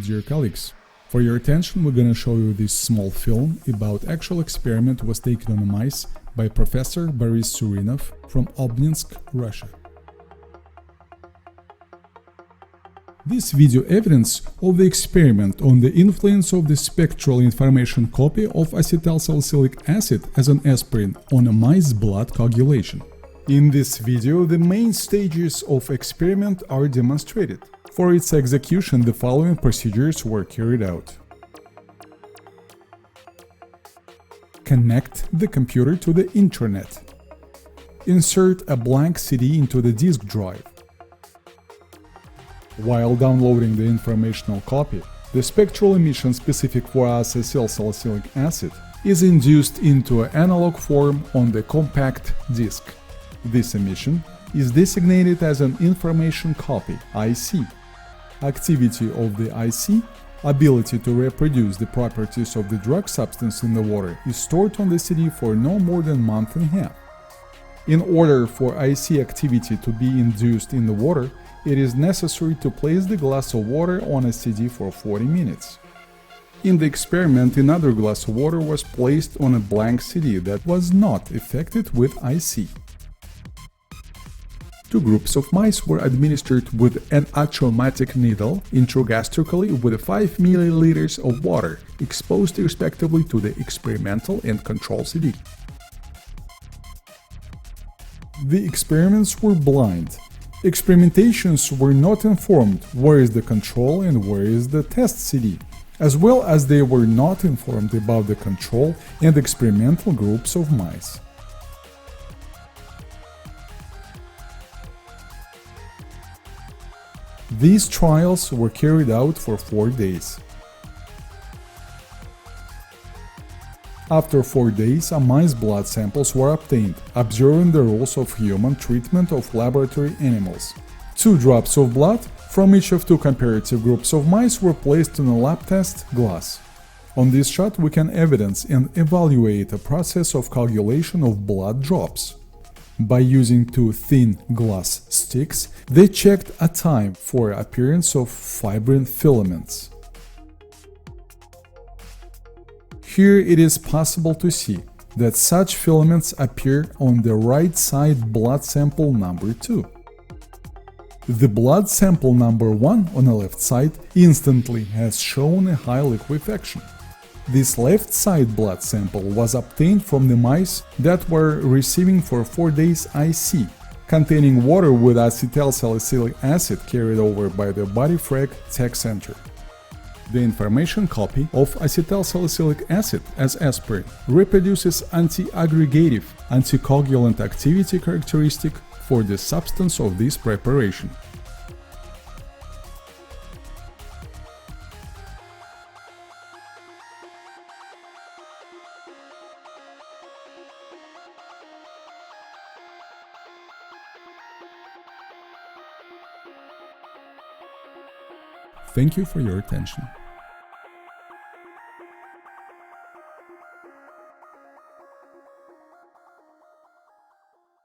Dear colleagues, for your attention we're gonna show you this small film about actual experiment was taken on mice by Professor Boris Surinov from Obninsk, Russia. This video evidence of the experiment on the influence of the spectral information copy of acetylsalicylic acid as an aspirin on a mice blood coagulation. In this video, the main stages of experiment are demonstrated. For its execution, the following procedures were carried out. Connect the computer to the internet. Insert a blank CD into the disk drive. While downloading the informational copy, the spectral emission specific for acetylsalicylic acid is induced into an analog form on the compact disc. This emission is designated as an Information Copy IC. Activity of the IC, ability to reproduce the properties of the drug substance in the water, is stored on the CD for no more than a month and a half. In order for IC activity to be induced in the water, it is necessary to place the glass of water on a CD for 40 minutes. In the experiment, another glass of water was placed on a blank CD that was not affected with IC. Two groups of mice were administered with an atrophic needle intragastrically with 5 ml of water, exposed respectively to the experimental and control CD. The experiments were blind. Experimentations were not informed where is the control and where is the test CD, as well as they were not informed about the control and experimental groups of mice. These trials were carried out for 4 days. After 4 days, mice blood samples were obtained, observing the rules of human treatment of laboratory animals. 2 drops of blood from each of 2 comparative groups of mice were placed in a lab test glass. On this shot we can evidence and evaluate a process of coagulation of blood drops. By using 2 thin glass sticks, they checked a time for appearance of fibrin filaments. Here it is possible to see that such filaments appear on the right side blood sample number 2. The blood sample number 1 on the left side instantly has shown a high liquefaction. This left side blood sample was obtained from the mice that were receiving for 4 days IC, containing water with acetylsalicylic acid carried over by the BodyFrag Tech Center. The information copy of acetylsalicylic acid as aspirin reproduces anti-aggregative, anticoagulant activity characteristic for the substance of this preparation. Thank you for your attention.